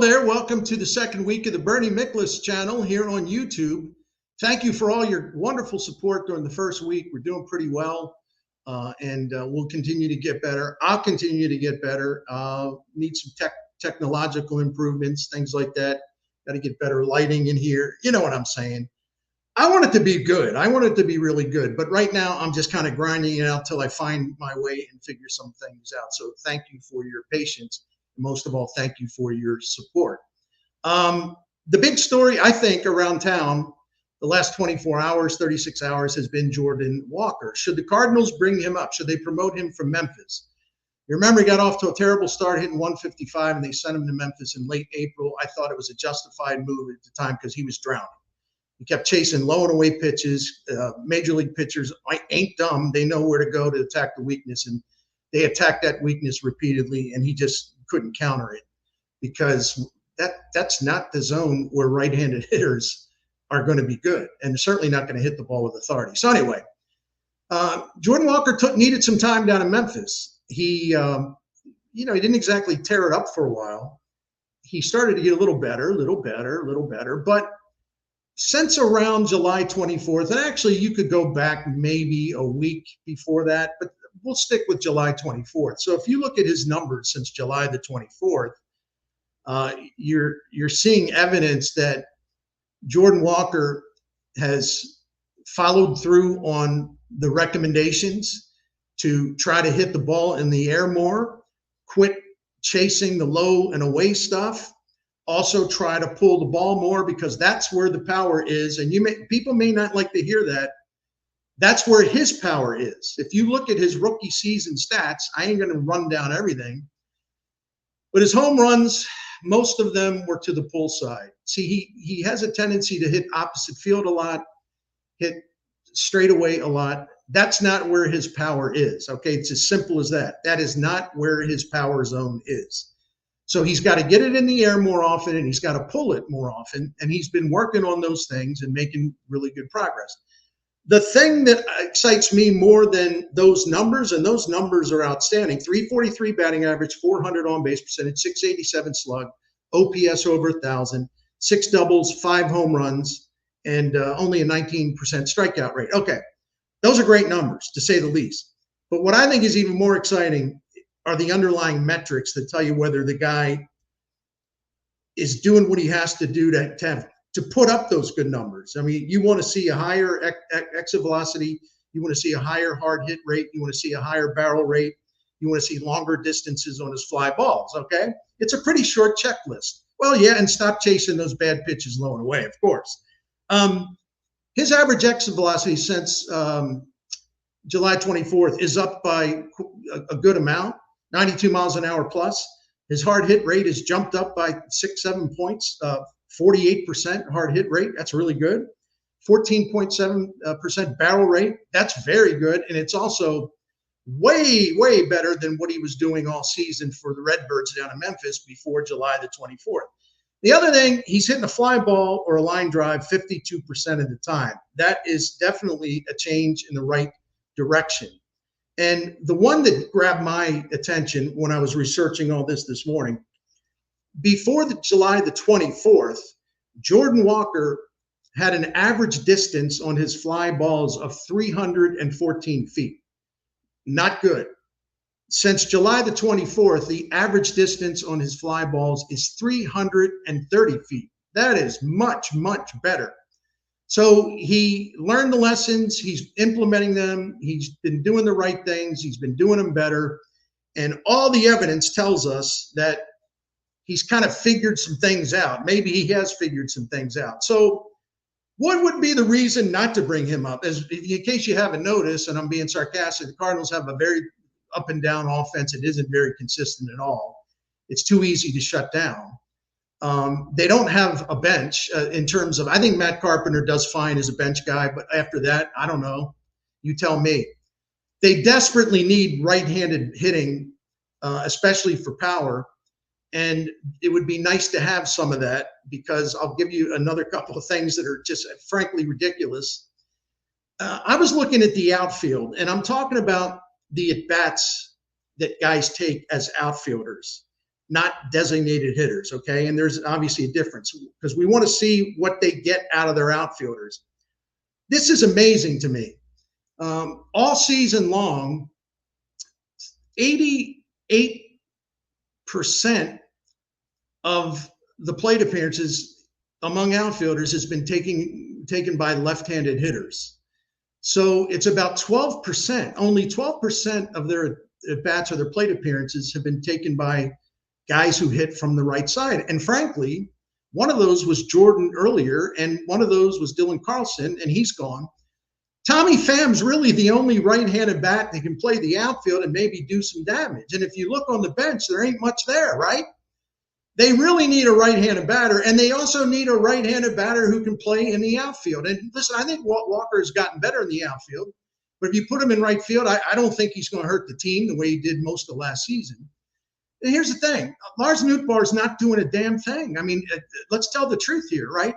There, welcome to the second week of the Bernie Miklasz channel here on YouTube. Thank you for all your wonderful support during the first week. We're doing pretty well, and we'll continue to get better. I'll continue to get better. Need some technological improvements, things like that. Got to get better lighting in here. You know what I'm saying. I want it to be good. I want it to be really good. But right now, I'm just kind of grinding it out till I find my way and figure some things out. So thank you for your patience. Most of all, thank you for your support. The big story, I think, around town the last 24 hours, 36 hours has been Jordan Walker. Should the Cardinals bring him up? Should they promote him from Memphis? You remember he got off to a terrible start, hitting 155, and they sent him to Memphis in late April. I thought it was a justified move at the time because he was drowning. He kept chasing low and away pitches. Major league pitchers ain't dumb. They know where to go to attack the weakness, and they attacked that weakness repeatedly, and he just couldn't counter it because that's not the zone where right-handed hitters are going to be good, and they're certainly not going to hit the ball with authority. So anyway, Jordan Walker needed some time down in Memphis. He didn't exactly tear it up for a while. He started to get a little better, but since around July 24th, and actually you could go back maybe a week before that, but we'll stick with July 24th. So if you look at his numbers since July the 24th, you're seeing evidence that Jordan Walker has followed through on the recommendations to try to hit the ball in the air more, quit chasing the low and away stuff, also try to pull the ball more because that's where the power is. And people may not like to hear that. That's where his power is. If you look at his rookie season stats, I ain't going to run down everything, but his home runs, most of them were to the pull side. See, he has a tendency to hit opposite field a lot, hit straight away a lot. That's not where his power is. Okay, it's as simple as that. That is not where his power zone is. So he's got to get it in the air more often, and he's got to pull it more often. And he's been working on those things and making really good progress. The thing that excites me more than those numbers, and those numbers are outstanding, 343 batting average, 400 on-base percentage, 687 slug, OPS over 1,000, 6 doubles, 5 home runs, and only a 19% strikeout rate. Okay, those are great numbers, to say the least. But what I think is even more exciting are the underlying metrics that tell you whether the guy is doing what he has to do to put up those good numbers. I mean, you want to see a higher exit velocity. You want to see a higher hard hit rate. You want to see a higher barrel rate. You want to see longer distances on his fly balls, okay? It's a pretty short checklist. Well, yeah, and stop chasing those bad pitches low and away, of course. His average exit velocity since July 24th is up by a good amount, 92 miles an hour plus. His hard hit rate has jumped up by 6-7 points, 48% hard hit rate. That's really good. 14.7% barrel rate. That's very good. And it's also way, way better than what he was doing all season for the Redbirds down in Memphis before July the 24th. The other thing, he's hitting a fly ball or a line drive 52% of the time. That is definitely a change in the right direction. And the one that grabbed my attention when I was researching all this morning, before July the 24th, Jordan Walker had an average distance on his fly balls of 314 feet. Not good. Since July the 24th, the average distance on his fly balls is 330 feet. That is much, much better. So he learned the lessons. He's implementing them. He's been doing the right things. He's been doing them better. And all the evidence tells us that he's kind of figured some things out. Maybe he has figured some things out. So what would be the reason not to bring him up? As in case you haven't noticed, and I'm being sarcastic, the Cardinals have a very up and down offense. It isn't very consistent at all. It's too easy to shut down. They don't have a bench in terms of, I think Matt Carpenter does fine as a bench guy, but after that, I don't know. You tell me. They desperately need right-handed hitting, especially for power. And it would be nice to have some of that because I'll give you another couple of things that are just frankly ridiculous. I was looking at the outfield, and I'm talking about the at-bats that guys take as outfielders. not designated hitters, okay? And there's obviously a difference because we want to see what they get out of their outfielders. This is amazing to me. All season long, 88% of the plate appearances among outfielders has been taken by left-handed hitters. So it's about 12%. Only 12% of their at-bats or their plate appearances have been taken by guys who hit from the right side. And frankly, one of those was Jordan earlier, and one of those was Dylan Carlson, and he's gone. Tommy Pham's really the only right-handed bat that can play the outfield and maybe do some damage. And if you look on the bench, there ain't much there, right? They really need a right-handed batter, and they also need a right-handed batter who can play in the outfield. And listen, I think Walt Walker has gotten better in the outfield, but if you put him in right field, I don't think he's going to hurt the team the way he did most of last season. And here's the thing. Lars Nootbaar is not doing a damn thing. I mean, let's tell the truth here, right?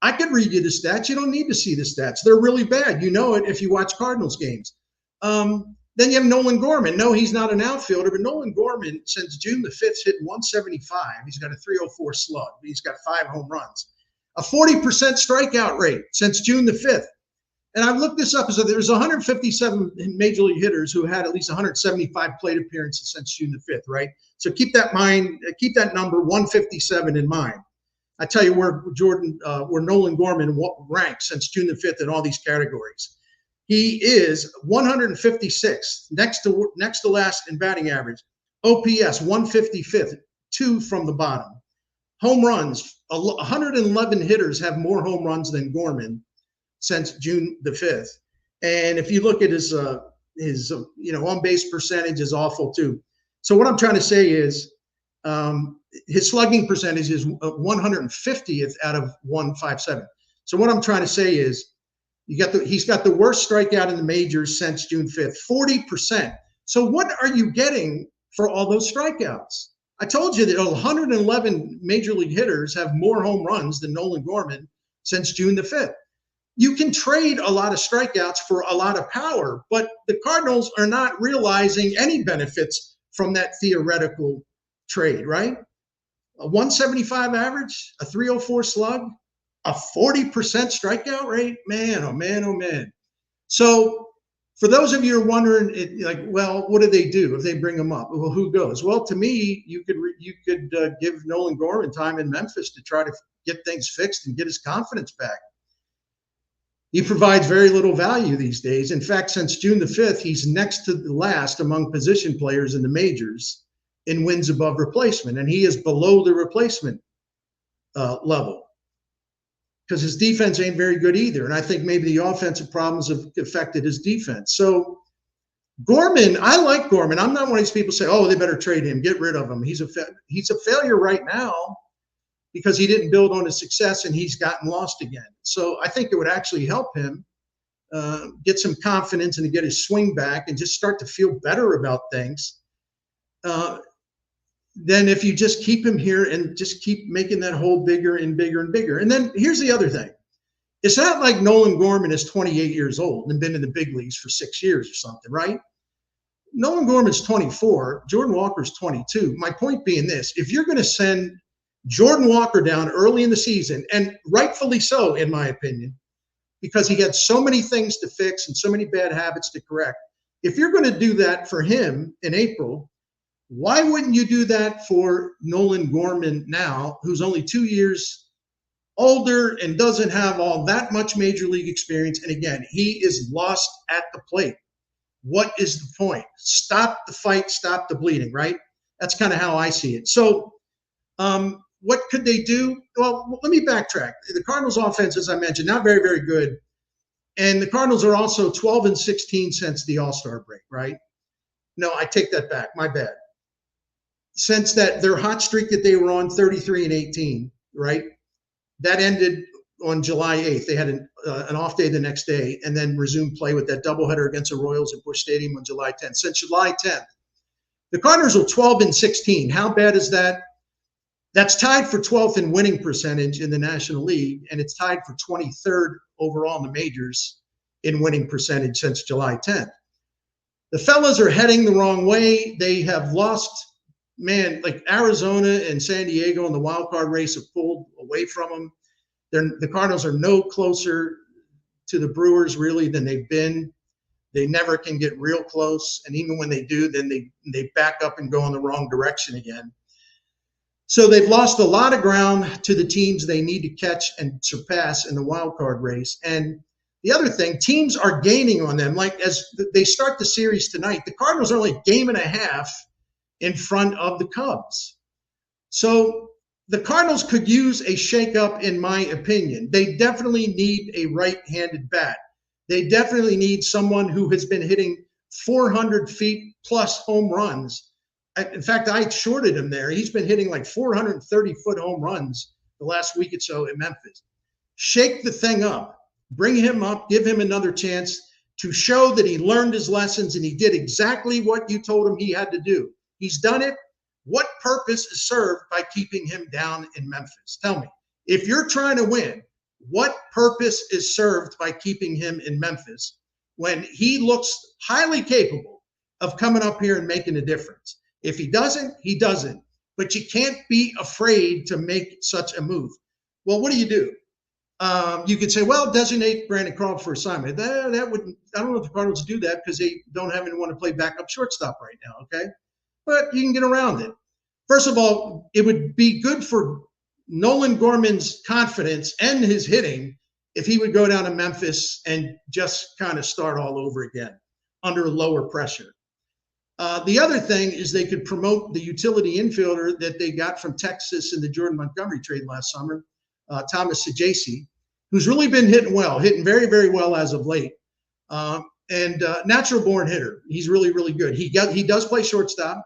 I could read you the stats. You don't need to see the stats. They're really bad. You know it if you watch Cardinals games. Then you have Nolan Gorman. No, he's not an outfielder, but Nolan Gorman, since June the 5th, hit 175. He's got a 304 slug. He's got 5 home runs. A 40% strikeout rate since June the 5th. And I've looked this up. So there's 157 major league hitters who had at least 175 plate appearances since June the 5th, right? So keep that number 157 in mind. I tell you where Nolan Gorman ranks since June the 5th in all these categories. He is 156th, next to last in batting average. OPS 155th, 2 from the bottom. Home runs, 111 hitters have more home runs than Gorman since June the 5th. And if you look at his on-base percentage is awful too. So what I'm trying to say is his slugging percentage is 150th out of 157. So what I'm trying to say is he's got the worst strikeout in the majors since June 5th, 40%. So what are you getting for all those strikeouts? I told you that 111 major league hitters have more home runs than Nolan Gorman since June the 5th. You can trade a lot of strikeouts for a lot of power, but the Cardinals are not realizing any benefits from that theoretical trade, right? A 175 average, a 304 slug, a 40% strikeout rate, man, oh man, oh man. So for those of you who are wondering, well, what do they do if they bring him up? Well, who goes? Well, to me, you could give Nolan Gorman time in Memphis to try to get things fixed and get his confidence back. He provides very little value these days. In fact, since June the 5th, he's next to the last among position players in the majors in wins above replacement, and he is below the replacement level because his defense ain't very good either. And I think maybe the offensive problems have affected his defense. So Gorman, I like Gorman. I'm not one of these people say, oh, they better trade him, get rid of him. He's a failure right now because he didn't build on his success and he's gotten lost again. So I think it would actually help him get some confidence and to get his swing back and just start to feel better about things. Then if you just keep him here and just keep making that hole bigger and bigger and bigger. And then here's the other thing. It's not like Nolan Gorman is 28 years old and been in the big leagues for 6 years or something, right? Nolan Gorman's 24. Jordan Walker's 22. My point being this, if you're going to send Jordan Walker down early in the season, and rightfully so, in my opinion, because he had so many things to fix and so many bad habits to correct. If you're going to do that for him in April, why wouldn't you do that for Nolan Gorman now, who's only 2 years older and doesn't have all that much major league experience? And again, he is lost at the plate. What is the point? Stop the fight, stop the bleeding, right? That's kind of how I see it. So what could they do? Well, let me backtrack. The Cardinals offense, as I mentioned, not very, very good. And the Cardinals are also 12-16 since the All-Star break, right? No, I take that back. My bad. Since their hot streak that they were on, 33-18, right? That ended on July 8th. They had an off day the next day and then resumed play with that doubleheader against the Royals at Busch Stadium on July 10th. Since July 10th, the Cardinals are 12-16. How bad is that? That's tied for 12th in winning percentage in the National League, and it's tied for 23rd overall in the majors in winning percentage since July 10th. The fellas are heading the wrong way. They have lost man, like Arizona and San Diego in the wild card race have pulled away from them. The Cardinals are no closer to the Brewers really than they've been. They never can get real close, and even when they do, then they back up and go in the wrong direction again. So they've lost a lot of ground to the teams they need to catch and surpass in the wild card race. And the other thing, teams are gaining on them. Like as they start the series tonight, the Cardinals are only a game and a half in front of the Cubs. So the Cardinals could use a shakeup, in my opinion. They definitely need a right-handed bat. They definitely need someone who has been hitting 400 feet plus home runs. In fact, I shorted him there. He's been hitting like 430-foot home runs the last week or so in Memphis. Shake the thing up. Bring him up. Give him another chance to show that he learned his lessons and he did exactly what you told him he had to do. He's done it. What purpose is served by keeping him down in Memphis? Tell me. If you're trying to win, what purpose is served by keeping him in Memphis when he looks highly capable of coming up here and making a difference? If he doesn't, he doesn't. But you can't be afraid to make such a move. Well, what do? You could say, well, designate Brandon Crawford for assignment. That wouldn't. I don't know if the Cardinals do that because they don't have anyone to play backup shortstop right now. Okay, but you can get around it. First of all, it would be good for Nolan Gorman's confidence and his hitting if he would go down to Memphis and just kind of start all over again under lower pressure. The other thing is they could promote the utility infielder that they got from Texas in the Jordan Montgomery trade last summer, Thomas Sajasi, who's really been hitting very, very well as of late. And natural-born hitter. He's really, really good. He does play shortstop.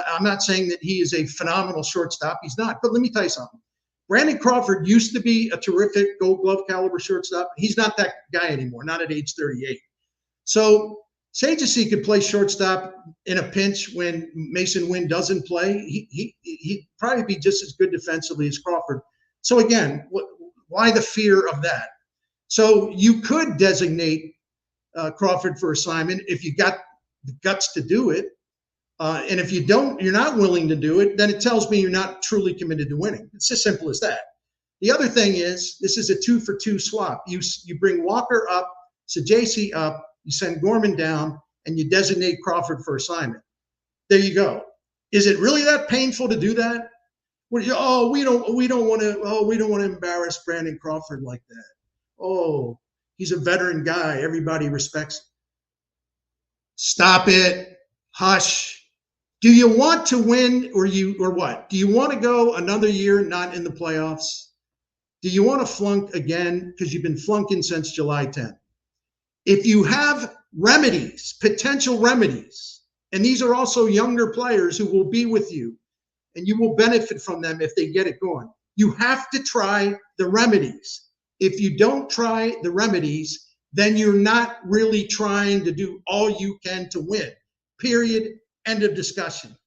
I'm not saying that he is a phenomenal shortstop. He's not. But let me tell you something. Brandon Crawford used to be a terrific Gold Glove caliber shortstop. He's not that guy anymore, not at age 38. So Sajasi could play shortstop in a pinch when Mason Wynn doesn't play. He'd probably be just as good defensively as Crawford. So again, why the fear of that? So you could designate Crawford for assignment if you got the guts to do it. And if you don't, you're not willing to do it, then it tells me you're not truly committed to winning. It's as simple as that. The other thing is this is a 2-for-2 swap. You bring Walker up, Sajasi up, you send Gorman down, and you designate Crawford for assignment. There you go. Is it really that painful to do that? We don't want to embarrass Brandon Crawford like that. Oh, he's a veteran guy. Everybody respects him. Stop it. Hush. Do you want to win or what? Do you want to go another year not in the playoffs? Do you want to flunk again? Because you've been flunking since July 10th. If you have remedies, potential remedies, and these are also younger players who will be with you, and you will benefit from them if they get it going. You have to try the remedies. If you don't try the remedies, then you're not really trying to do all you can to win. Period. End of discussion.